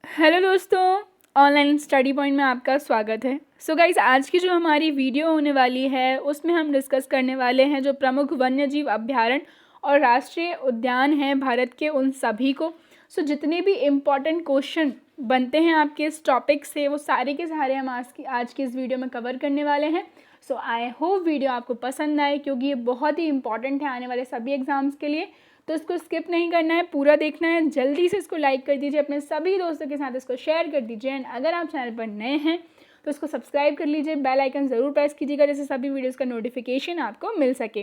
Hello दोस्तों, online study point में आपका स्वागत है। सो गाइस, आज की जो हमारी वीडियो होने वाली है उसमें हम डिस्कस करने वाले हैं जो प्रमुख वन्यजीव अभ्यारण्य और राष्ट्रीय उद्यान हैं भारत के, उन सभी को। सो जितने भी इम्पॉर्टेंट क्वेश्चन बनते हैं आपके इस टॉपिक से वो सारे के सारे हम आज की इस वीडियो में कवर करने वाले हैं। सो आई होप वीडियो आपको पसंद आए, क्योंकि ये बहुत ही इंपॉर्टेंट है आने वाले सभी एग्जाम्स के लिए। तो इसको स्किप नहीं करना है, पूरा देखना है। जल्दी से इसको लाइक कर दीजिए, अपने सभी दोस्तों के साथ इसको शेयर कर दीजिए। एंड अगर आप चैनल पर नए हैं तो इसको सब्सक्राइब कर लीजिए, बेल आइकन ज़रूर प्रेस कीजिएगा, जैसे सभी वीडियोस का नोटिफिकेशन आपको मिल सके।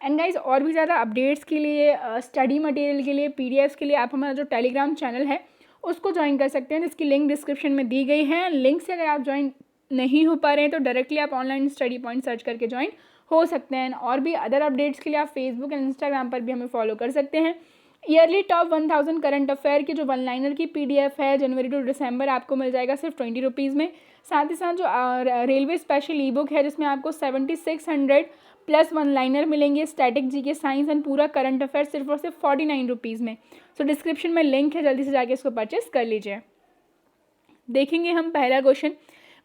एंड गाइज, और भी ज़्यादा अपडेट्स के लिए, स्टडी मटेरियल के लिए, पीडीएफ्स के लिए आप हमारा जो टेलीग्राम चैनल है उसको ज्वाइन कर सकते हैं, जिसकी लिंक डिस्क्रिप्शन में दी गई है। लिंक से अगर आप ज्वाइन नहीं हो पा रहे हैं तो डायरेक्टली आप ऑनलाइन स्टडी पॉइंट सर्च करके ज्वाइन हो सकते हैं। और भी अदर अपडेट्स के लिए आप फेसबुक एंड इंस्टाग्राम पर भी हमें फॉलो कर सकते हैं। ईयरली टॉप 1000 करंट अफेयर की जो वन लाइनर की पीडीएफ है जनवरी टू दिसंबर आपको मिल जाएगा सिर्फ 20 रुपीज़ में। साथ ही साथ जो रेलवे स्पेशल ई बुक है जिसमें आपको 7600 प्लस वन लाइनर मिलेंगे, स्टैटिक जीके, साइंस एंड पूरा करंट अफेयर सिर्फ और सिर्फ 49 रुपीज़ में। सो डिस्क्रिप्शन में लिंक है, जल्दी से जाके इसको परचेस कर लीजिए। देखेंगे हम पहला क्वेश्चन,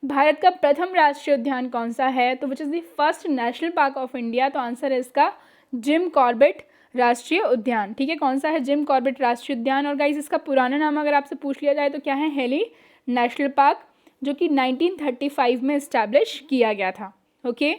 भारत का प्रथम राष्ट्रीय उद्यान कौन सा है? तो विच is the first national park of India? तो आंसर है इसका जिम कॉर्बेट राष्ट्रीय उद्यान। ठीक है, कौन सा है? जिम कॉर्बेट राष्ट्रीय उद्यान। और गाइस, इसका पुराना नाम अगर आपसे पूछ लिया जाए तो क्या है? हेली नेशनल पार्क, जो कि 1935 में इस्टेब्लिश किया गया था। ओके,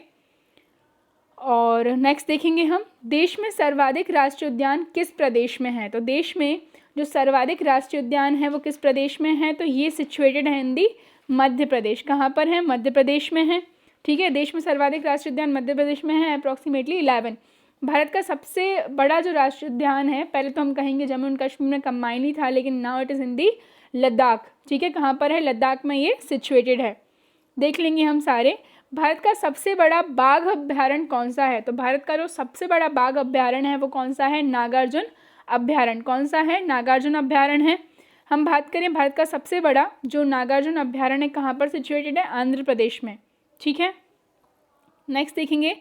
और नेक्स्ट देखेंगे हम, देश में सर्वाधिक राष्ट्रीय उद्यान किस प्रदेश में है? तो देश में जो सर्वाधिक राष्ट्रीय उद्यान है वो किस प्रदेश में है? तो ये सिचुएटेड है इन दी मध्य प्रदेश। कहाँ पर है? मध्य प्रदेश में है। ठीक है, देश में सर्वाधिक राष्ट्रीय उद्यान मध्य प्रदेश में है, अप्रॉक्सीमेटली 11। भारत का सबसे बड़ा जो राष्ट्रीय उद्यान है, पहले तो हम कहेंगे जम्मू एंड कश्मीर में कंबाइन ही था, लेकिन नाउ इट इज़ इन दी लद्दाख। ठीक है, कहाँ पर है? लद्दाख में ये सिचुएटेड है। देख लेंगे हम सारे। भारत का सबसे बड़ा बाघ अभ्यारण्य कौन सा है? तो भारत का जो सबसे बड़ा बाघ अभ्यारण्य है वो कौन सा है? नागार्जुन अभ्यारण्य। कौन सा है? नागार्जुन अभ्यारण्य है। हम बात करें भारत का सबसे बड़ा जो नागार्जुन अभ्यारण्य कहाँ पर सिचुएटेड है? आंध्र प्रदेश में। ठीक है, नेक्स्ट देखेंगे,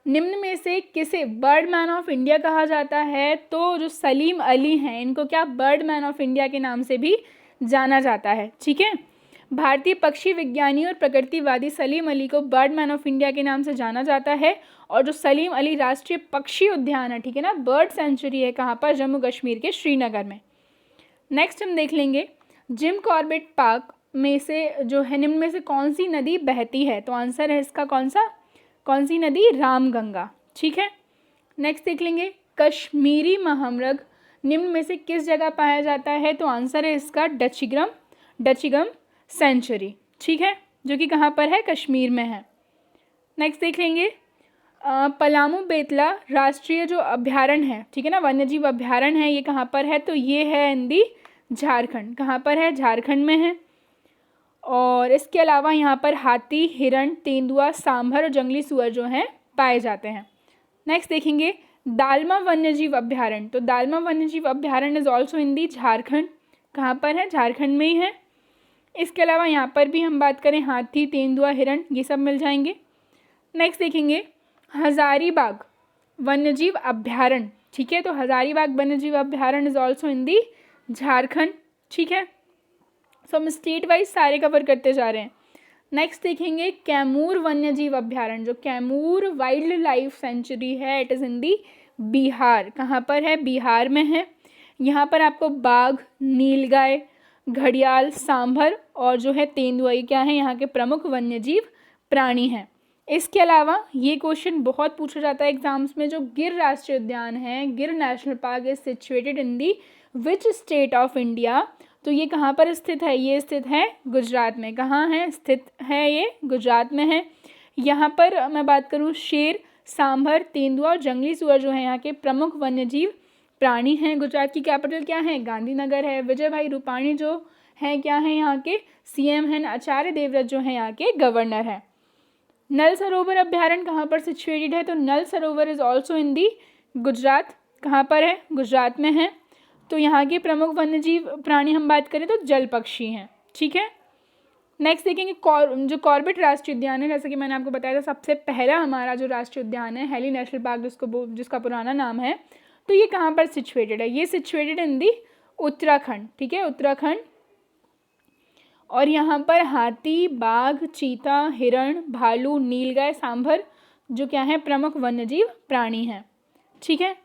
निम्न में से किसे बर्ड मैन ऑफ इंडिया कहा जाता है? तो जो सलीम अली हैं इनको क्या बर्ड मैन ऑफ इंडिया के नाम से भी जाना जाता है। ठीक है, भारतीय पक्षी विज्ञानी और प्रकृतिवादी सलीम अली को बर्ड मैन ऑफ इंडिया के नाम से जाना जाता है। और जो सलीम अली राष्ट्रीय पक्षी उद्यान है, ठीक है ना, बर्ड सेंचुरी है, कहाँ पर? जम्मू कश्मीर के श्रीनगर में। नेक्स्ट हम देख लेंगे, जिम कॉर्बेट पार्क में से जो है निम्न में से कौन सी नदी बहती है? तो आंसर है इसका कौन सी नदी? रामगंगा। ठीक है, नेक्स्ट देख लेंगे, कश्मीरी महामृग निम्न में से किस जगह पाया जाता है? तो आंसर है इसका डचिगम सेंचुरी। ठीक है, जो कि कहाँ पर है? कश्मीर में है। नेक्स्ट देख लेंगे, पलामू बेतला राष्ट्रीय जो अभ्यारण्य है, ठीक है ना, वन्यजीव अभ्यारण्य है, ये कहाँ पर है? तो ये है इन दी झारखंड। कहाँ पर है? झारखंड में है। और इसके अलावा यहाँ पर हाथी, हिरण, तेंदुआ, सांभर और जंगली सुअर जो हैं पाए जाते हैं। नेक्स्ट देखेंगे, दालमा वन्यजीव अभ्यारण्य। तो दालमा वन्यजीव अभ्यारण्य इज ऑल्सो इन दी झारखंड। कहाँ पर है? झारखंड में ही है। इसके अलावा यहाँ पर भी हम बात करें हाथी, तेंदुआ, हिरण, ये सब मिल जाएंगे। नेक्स्ट देखेंगे, हजारीबाग वन्यजीव अभ्यारण्य। ठीक है, तो हजारीबाग वन्यजीव अभ्यारण्य इज ऑल्सो इन दी झारखंड। ठीक है, सो हम स्टेट वाइज सारे कवर करते जा रहे हैं। नेक्स्ट देखेंगे, कैमूर वन्यजीव अभ्यारण्य। जो कैमूर वाइल्ड लाइफ सेंचुरी है, इट इज़ इन दी बिहार। कहाँ पर है? बिहार में है। यहाँ पर आपको बाघ, नीलगाय, घड़ियाल, सांभर और जो है तेंदुआ, ये क्या है? यहाँ के प्रमुख वन्यजीव प्राणी हैं। इसके अलावा ये क्वेश्चन बहुत पूछा जाता है एग्जाम्स में, जो गिर राष्ट्रीय उद्यान है, गिर national park is situated in the which state of India? तो ये कहाँ पर स्थित है? ये स्थित है गुजरात में। कहाँ है स्थित है? ये गुजरात में है। यहाँ पर मैं बात करूँ, शेर, सांभर, तेंदुआ और जंगली सुअर जो है यहाँ के प्रमुख वन्यजीव प्राणी हैं। गुजरात की कैपिटल क्या है? गांधीनगर है। विजय भाई रूपाणी जो हैं क्या है? यहाँ के सीएम हैं। आचार्य देवव्रत जो है यहाँ के गवर्नर हैं। नल सरोवर अभ्यारण्य कहाँ पर सिचुएटेड है? तो नल सरोवर इज ऑल्सो इन दी गुजरात। कहाँ पर है? गुजरात में है। तो यहाँ के प्रमुख वन्यजीव प्राणी हम बात करें तो जल पक्षी हैं। ठीक है, नेक्स्ट देखेंगे, जो कॉर्बेट राष्ट्रीय उद्यान है, जैसे कि मैंने आपको बताया था सबसे पहला हमारा जो राष्ट्रीय उद्यान है हेली नेशनल पार्क, जिसका पुराना नाम है, तो ये कहाँ पर सिचुएटेड है? ये सिचुएटेड इन दी उत्तराखंड। ठीक है, उत्तराखंड और यहाँ पर हाथी, बाघ, चीता, हिरण, भालू, नीलगाय, सांभर जो क्या है प्रमुख वन्यजीव प्राणी हैं। ठीक है,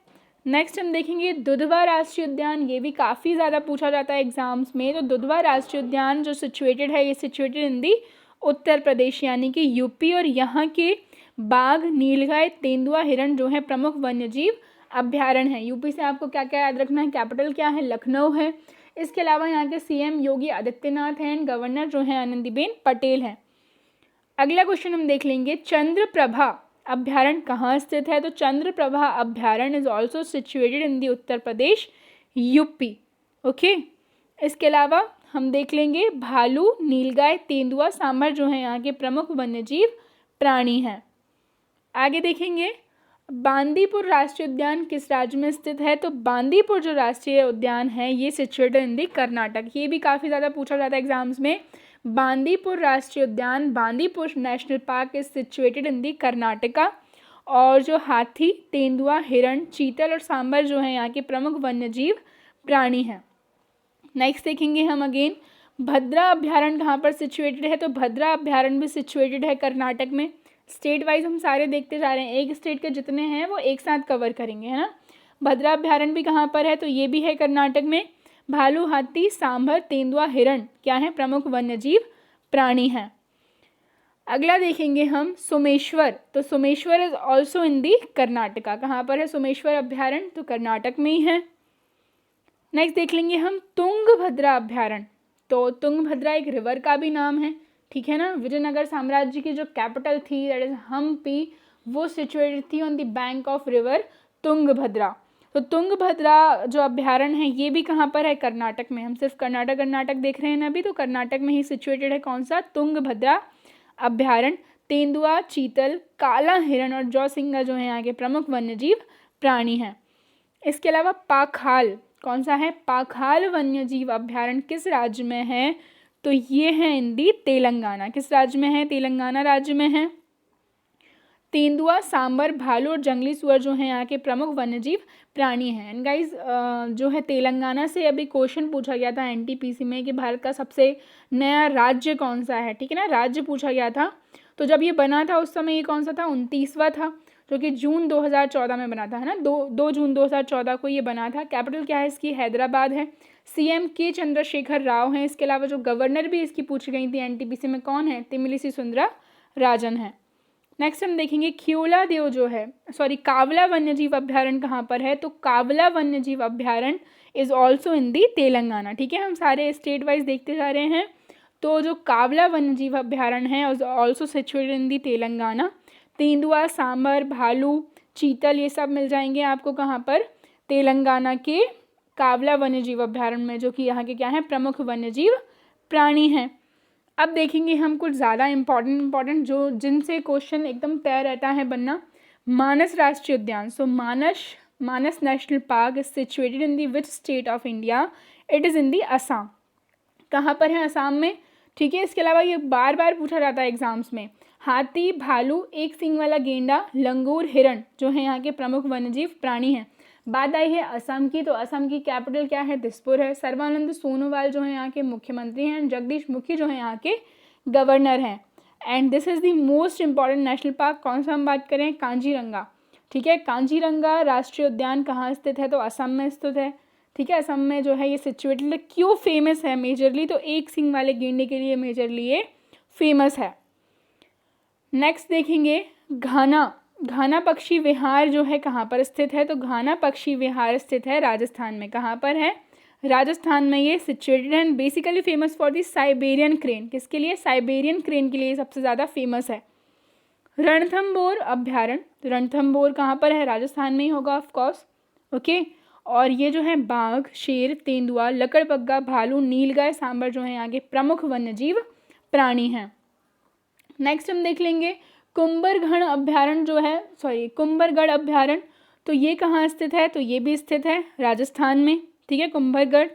नेक्स्ट हम देखेंगे दुधवा राष्ट्रीय उद्यान। ये भी काफ़ी ज़्यादा पूछा जाता है एग्जाम्स में। तो दुधवा राष्ट्रीय उद्यान जो सिचुएटेड है, ये सिचुएटेड इन दी उत्तर प्रदेश यानी कि यूपी, और यहाँ के बाघ, नीलगाय, तेंदुआ, हिरण जो है प्रमुख वन्यजीव अभ्यारण्य है। यूपी से आपको क्या क्या याद रखना है, कैपिटल क्या है, लखनऊ है। इसके अलावा यहाँ के सीएम योगी आदित्यनाथ हैं, गवर्नर जो है आनंदीबेन पटेल हैं। अगला क्वेश्चन हम देख लेंगे, चंद्रप्रभा अभ्यारण्य कहाँ स्थित है। तो चंद्रप्रभा अभ्यारण्य is also situated in the Uttar Pradesh, UP. Okay, इसके अलावा हम देख लेंगे भालू, नीलगाय, तेंदुआ, सांभर जो है यहाँ के प्रमुख वन्यजीव प्राणी हैं। आगे देखेंगे बांदीपुर राष्ट्रीय उद्यान किस राज्य में स्थित है। तो बांदीपुर जो राष्ट्रीय उद्यान है ये सिचुएटेड इन दी कर्नाटक। ये भी काफ़ी ज़्यादा पूछा जाता है एग्जाम्स में। बांदीपुर राष्ट्रीय उद्यान, Bandipur national park is situated in the Karnataka. और जो हाथी, तेंदुआ, हिरण, चीतल और सांभर जो है यहाँ के प्रमुख वन्यजीव प्राणी हैं। नेक्स्ट देखेंगे हम अगेन भद्रा अभ्यारण्य कहाँ पर सिचुएटेड है। तो भद्रा अभ्यारण्य भी सिचुएटेड है कर्नाटक में। स्टेट वाइज हम सारे देखते जा रहे हैं, एक स्टेट के जितने हैं वो एक साथ कवर करेंगे, है ना। भद्रा अभ्यारण्य भी कहाँ पर है, तो ये भी है कर्नाटक में। भालू, हाथी, सांभर, तेंदुआ, हिरण क्या है प्रमुख वन्यजीव प्राणी हैं। अगला देखेंगे हम सोमेश्वर। तो Someshwar is also in the Karnataka. कहाँ पर है सोमेश्वर अभ्यारण्य, तो कर्नाटक में ही है। नेक्स्ट देख लेंगे हम तुंगभद्रा अभ्यारण्य। तो तुंगभद्रा एक रिवर का भी नाम है, ठीक है ना। विजयनगर साम्राज्य की जो कैपिटल थी दैट इज हम्पी, वो सिचुएटेड थी on the bank of river Tungabhadra. तो तुंगभद्रा जो अभ्यारण्य है ये भी कहाँ पर है, कर्नाटक में। हम सिर्फ कर्नाटक देख रहे हैं ना अभी, तो कर्नाटक में ही सिचुएटेड है कौन सा, तुंगभद्रा अभ्यारण्य। तेंदुआ, चीतल, काला हिरण और जौसिंगा जो है यहाँ के प्रमुख वन्यजीव प्राणी हैं। इसके अलावा पाखाल कौन सा है, पाखाल वन्यजीव अभ्यारण्य किस राज्य में है। तो ये है इन दी तेलंगाना। किस राज्य में है, तेलंगाना राज्य में है। तेंदुआ, सांबर, भालू और जंगली सुअर जो है यहाँ के प्रमुख वन्यजीव प्राणी हैं। एंड गाइज जो है तेलंगाना से अभी क्वेश्चन पूछा गया था एनटीपीसी में कि भारत का सबसे नया राज्य कौन सा है, ठीक है ना, राज्य पूछा गया था। तो जब ये बना था उस समय ये कौन सा था, 29वां था, जो कि जून 2014 में बना था, है ना। 2 जून 2014 को ये बना था। कैपिटल क्या है इसकी, हैदराबाद है। सीएम के चंद्रशेखर राव हैं। इसके अलावा जो गवर्नर भी इसकी पूछी गई थी एनटीपीसी में कौन है, तमिलिसाई सुंदरराजन है। नेक्स्ट हम देखेंगे खियोला देव जो है, कावला वन्यजीव अभ्यारण्य कहाँ पर है। तो कावला वन्यजीव अभ्यारण्य इज ऑल्सो इन दी तेलंगाना, ठीक है। हम सारे स्टेट वाइज देखते जा रहे हैं। तो जो कावला वन्यजीव अभ्यारण्य है इज ऑल्सो सिचुएटेड इन दी तेलंगाना। तेंदुआ, सांबर, भालू, चीतल ये सब मिल जाएंगे आपको कहाँ पर, तेलंगाना के कावला वन्यजीव अभ्यारण्य में, जो कि यहाँ के क्या हैं प्रमुख वन्यजीव प्राणी हैं। अब देखेंगे हम कुछ ज़्यादा इम्पॉर्टेंट जो जिनसे क्वेश्चन एकदम तय रहता है बनना। मानस राष्ट्रीय उद्यान। So Manas national park is situated in the which state of India. It is in the Assam. कहाँ पर है, असम में, ठीक है। इसके अलावा ये बार बार पूछा जाता है एग्जाम्स में। हाथी, भालू, एक सींग वाला गेंडा, लंगूर, हिरण जो है यहाँ के प्रमुख वन्यजीव प्राणी हैं। बात आई है असम की, तो असम की कैपिटल क्या है, दिसपुर है। सर्बानंद सोनोवाल जो है यहाँ के मुख्यमंत्री हैं। जगदीश मुखी जो है यहाँ के गवर्नर हैं। And this is the most important national park. कौन सा हम बात करें, कांजीरंगा, ठीक है। कांजीरंगा राष्ट्रीय उद्यान कहाँ स्थित है, तो असम में स्थित है, ठीक है। असम में जो है ये सिचुएटेड, क्यों फेमस है मेजरली, तो एक सींग वाले गेंडे के लिए मेजरली ये फेमस है। नेक्स्ट देखेंगे घाना पक्षी विहार जो है कहाँ पर स्थित है। तो घाना पक्षी विहार स्थित है राजस्थान में। कहाँ पर है, राजस्थान में ये situated and basically famous for the Siberian crane. किसके लिए, साइबेरियन क्रेन के लिए सबसे ज़्यादा फेमस है। रणथंबोर अभ्यारण्य, रणथंबोर कहाँ पर है, राजस्थान में ही होगा ऑफकोर्स, ओके। और ये जो है बाघ, शेर, तेंदुआ, लकड़बग्गा, भालू, नीलगाय, सांबर जो है यहाँ के प्रमुख वन्यजीव प्राणी हैं। नेक्स्ट हम देख लेंगे कुंभरगढ़ अभ्यारण्य जो है, कुंभरगढ़ अभ्यारण्य। तो ये कहाँ स्थित है, तो ये भी स्थित है राजस्थान में, ठीक है, कुंभरगढ़।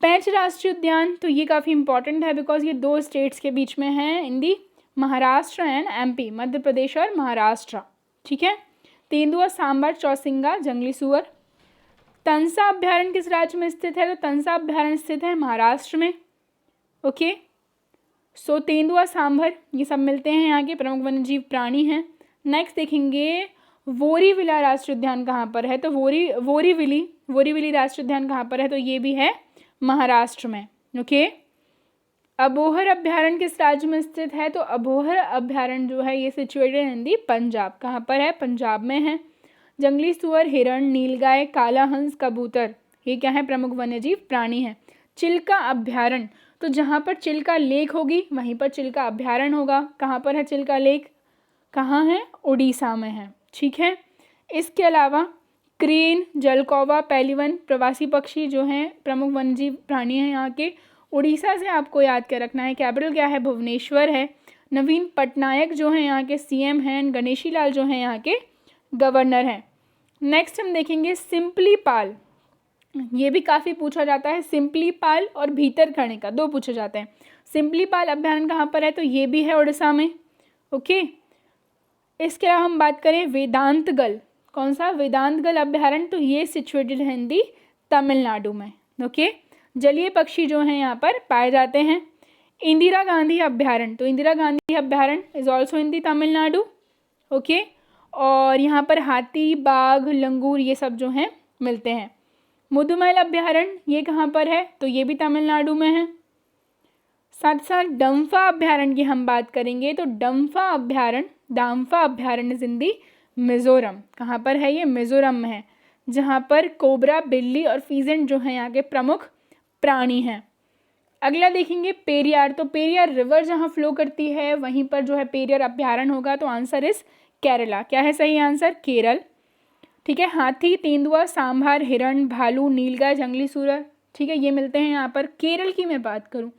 पेंच राष्ट्रीय उद्यान, तो ये काफ़ी इंपॉर्टेंट है बिकॉज ये 2 स्टेट्स के बीच में है, इन दी महाराष्ट्र एंड एमपी, मध्य प्रदेश और महाराष्ट्र, ठीक है। तेंदुआ, सांबर, चौसिंगा, जंगली सुअर। तंसा अभ्यारण्य किस राज्य में स्थित है, तो तंसा अभ्यारण्य स्थित है महाराष्ट्र में। ओके। सो तेंदुआ, सांभर ये सब मिलते हैं यहाँ के प्रमुख वन्यजीव प्राणी हैं। नेक्स्ट देखेंगे बोरीविला राष्ट्रीय उद्यान कहाँ पर है, तो बोरीविली राष्ट्रीय उद्यान कहाँ पर है, तो ये भी है महाराष्ट्र में। ओके। अबोहर अभ्यारण्य किस राज्य में स्थित है, तो अबोहर अभ्यारण्य जो है ये सिचुएटेड इन दी पंजाब। कहाँ पर है, पंजाब में है। जंगली सुअर, हिरण, नीलगाय, काला हंस, कबूतर ये क्या है, प्रमुख वन्यजीव प्राणी हैं। चिल्का अभ्यारण्य, तो जहाँ पर चिल्का लेक होगी वहीं पर चिल्का अभ्यारण्य होगा। कहाँ पर है चिल्का लेक, कहाँ है, उड़ीसा में है। ठीक है। इसके अलावा क्रेन, जलकौवा, पेलिवन प्रवासी पक्षी जो हैं प्रमुख वन्यजीव प्राणी हैं यहाँ के। उड़ीसा से आपको याद क्या रखना है, कैपिटल क्या है, भुवनेश्वर है। नवीन पटनायक जो हैं यहाँ के सीएम हैं, गणेशी लाल जो हैं यहाँ के गवर्नर हैं। नेक्स्ट हम देखेंगे सिंपली पाल, ये भी काफ़ी पूछा जाता है। सिंपली पाल और भीतरकनिका दो पूछे जाते हैं। सिंपली पाल अभ्यारण्य कहाँ पर है, तो ये भी है उड़ीसा में। ओके। इसके अलावा हम बात करें वेदांतगल, कौन सा, वेदांतगल अभ्यारण्य, तो ये सिचुएटेड है हिंदी तमिलनाडु में। ओके। जलीय पक्षी जो हैं यहाँ पर पाए जाते हैं। इंदिरा गांधी अभ्यारण्य, तो इंदिरा गांधी अभ्यारण्य is also in the Tamil Nadu. Okay. और यहाँ पर हाथी, बाघ, लंगूर ये सब जो हैं मिलते हैं। मुदुमैल अभ्यारण्य ये कहाँ पर है, तो ये भी तमिलनाडु में है। साथ साथ डम्फा अभ्यारण्य की हम बात करेंगे, तो दाम्फा अभ्यारण्य जिंदी मिजोरम, कहाँ पर है, ये मिजोरम में है, जहाँ पर कोबरा, बिल्ली और फीजेंट जो है यहाँ के प्रमुख प्राणी हैं। अगला देखेंगे पेरियार, तो पेरियार रिवर जहाँ फ्लो करती है वहीं पर जो है पेरियार अभ्यारण्य होगा, तो आंसर इस केरला। क्या है सही आंसर, केरल। ठीक है। हाथी, तेंदुआ, सांभर, हिरण, भालू, नीलगाय, जंगली सूअर, ठीक है, ये मिलते हैं यहाँ पर। केरल की मैं बात करूँ,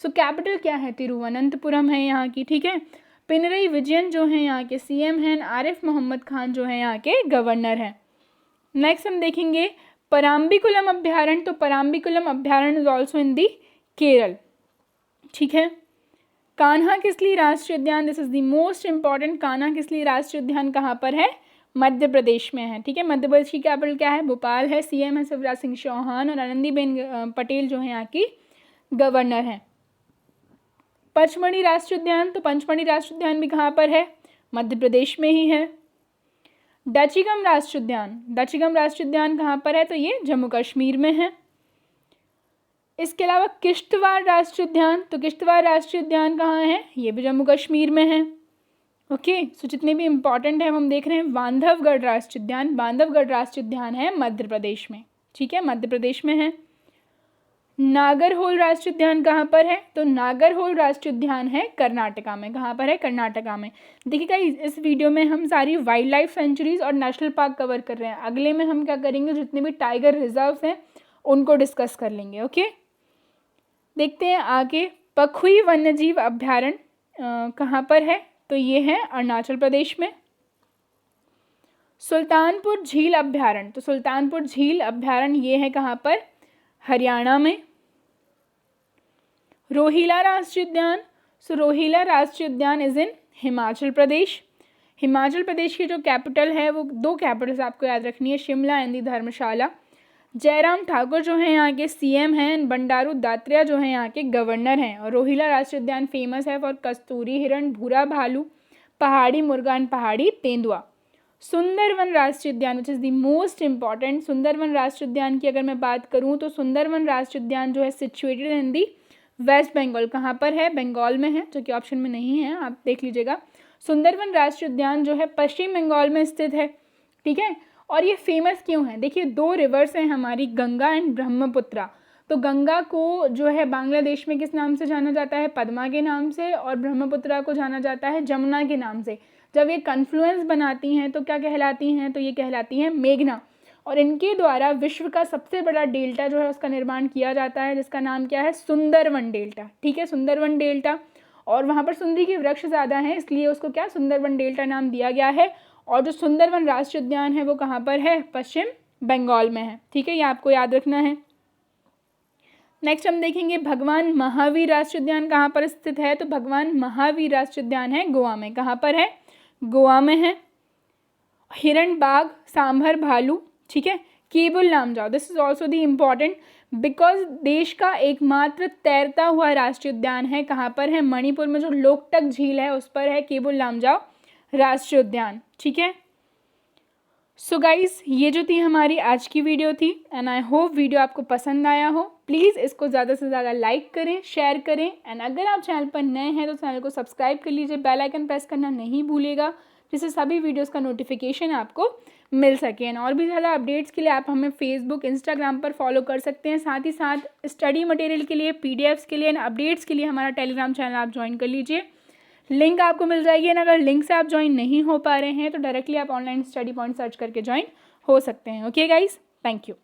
सो कैपिटल क्या है, तिरुवनंतपुरम है यहाँ की। ठीक है। पिनरई विजयन जो है यहाँ के सीएम हैं, आरिफ मोहम्मद खान जो है यहाँ के गवर्नर हैं। नेक्स्ट हम देखेंगे पराम्बिकुलम अभ्यारण्य, तो पराम्बिकुलम अभ्यारण्य इज ऑल्सो इन दी केरल। ठीक है। कान्हा किसली राष्ट्रीय उद्यान, this is the most important. Kanha Kisli राष्ट्रीय उद्यान कहाँ पर है, मध्य प्रदेश में है। ठीक है। मध्य प्रदेश की कैपिटल क्या है, भोपाल है। सीएम है शिवराज सिंह चौहान और आनंदीबेन पटेल जो है यहाँ की गवर्नर हैं। पचमढ़ी राष्ट्रीय उद्यान, तो पचमढ़ी राष्ट्रीय उद्यान भी कहाँ पर है, मध्य प्रदेश में ही है। डचीगम राष्ट्रीय उद्यान कहाँ पर है, तो ये जम्मू कश्मीर में है। इसके अलावा किश्तवाड़ राष्ट्रीय उद्यान, तो किश्तवाड़ राष्ट्रीय उद्यान कहाँ है, ये भी जम्मू कश्मीर में है। ओके। सो जितने भी इंपॉर्टेंट है हम देख रहे हैं। बांधवगढ़ राष्ट्रीय उद्यान है मध्य प्रदेश में। ठीक है, मध्य प्रदेश में है। नागरहोल राष्ट्रीय उद्यान कहाँ पर है, तो नागरहोल राष्ट्रीय उद्यान है कर्नाटका में। कहाँ पर है, कर्नाटका में। देखिएगा इस वीडियो में हम सारी वाइल्ड लाइफ सेंचुरीज और नेशनल पार्क कवर कर रहे हैं। अगले में हम क्या करेंगे, जितने भी टाइगर रिजर्व्स हैं उनको डिस्कस कर लेंगे। ओके। देखते हैं आगे। पखुई वन्यजीव अभ्यारण्य कहाँ पर है, तो ये है अरुणाचल प्रदेश में। सुल्तानपुर झील अभ्यारण्य, तो सुल्तानपुर झील अभ्यारण्य ये है कहाँ पर, हरियाणा में। रोहिला राष्ट्रीय उद्यान, सो रोहिला राष्ट्रीय उद्यान इज इन हिमाचल प्रदेश। हिमाचल प्रदेश की जो कैपिटल है वो दो कैपिटल्स आपको याद रखनी है, शिमला एंड धर्मशाला। जयराम ठाकुर जो है यहाँ के सीएम हैं, बंडारू दात्रेया जो है यहाँ के गवर्नर हैं। और रोहिला राष्ट्रीय उद्यान फेमस है फॉर कस्तूरी हिरण, भूरा भालू, पहाड़ी मुर्गा एंड पहाड़ी तेंदुआ। सुंदरवन राष्ट्रीय उद्यान which is the most important. Sundarban राष्ट्रीय उद्यान की अगर मैं बात करूँ तो सुंदरवन राष्ट्रीय उद्यान जो है situated in the West Bengal. कहाँ पर है, बंगाल में है, जो कि ऑप्शन में नहीं है, आप देख लीजिएगा। सुंदरवन राष्ट्रीय उद्यान जो है पश्चिम बंगाल में स्थित है। ठीक है। और ये फेमस क्यों है, देखिए दो रिवर्स हैं हमारी, गंगा एंड ब्रह्मपुत्रा। तो गंगा को जो है बांग्लादेश में किस नाम से जाना जाता है, पद्मा के नाम से, और ब्रह्मपुत्रा को जाना जाता है जमुना के नाम से। जब ये कन्फ्लुएंस बनाती हैं तो क्या कहलाती हैं, तो ये कहलाती हैं मेघना। और इनके द्वारा विश्व का सबसे बड़ा डेल्टा जो है उसका निर्माण किया जाता है, जिसका नाम क्या है, सुंदरवन डेल्टा। ठीक है, सुंदरवन डेल्टा। और वहाँ पर सुंदरी के वृक्ष ज़्यादा हैं, इसलिए उसको क्या सुंदरवन डेल्टा नाम दिया गया है। और जो सुंदरवन राष्ट्रीय उद्यान है वो कहाँ पर है, पश्चिम बंगाल में है। ठीक है, ये आपको याद रखना है। नेक्स्ट हम देखेंगे भगवान महावीर राष्ट्रीय उद्यान कहाँ पर स्थित है, तो भगवान महावीर राष्ट्रीय उद्यान है गोवा में। कहाँ पर है, गोवा में है। हिरण, बाघ, सांभर, भालू, ठीक है, Keibul Lamjao, this is also the important. Because देश का एकमात्र तैरता हुआ राष्ट्रीय उद्यान है, कहाँ पर है, मणिपुर में जो लोकटक झील है उस पर है केबुल लामजाओ राष्ट्रीय उद्यान। ठीक है, सो गाइस ये जो थी हमारी आज की वीडियो थी, एंड आई होप वीडियो आपको पसंद आया हो। प्लीज़ इसको ज़्यादा से ज़्यादा लाइक करें, शेयर करें, एंड अगर आप चैनल पर नए हैं तो चैनल को सब्सक्राइब कर लीजिए, बेल आइकन प्रेस करना नहीं भूलिएगा, जिससे सभी वीडियोस का नोटिफिकेशन आपको मिल सके। एंड और भी ज़्यादा अपडेट्स के लिए आप हमें फेसबुक, इंस्टाग्राम पर फॉलो कर सकते हैं। साथ ही साथ स्टडी मटेरियल के लिए, पीडीएफ्स के लिए एंड अपडेट्स के लिए हमारा टेलीग्राम चैनल आप ज्वाइन कर लीजिए, लिंक आपको मिल जाएगी। एंड अगर लिंक से आप ज्वाइन नहीं हो पा रहे हैं तो डायरेक्टली आप ऑनलाइन स्टडी पॉइंट सर्च करके ज्वाइन हो सकते हैं। Okay guys, thank you.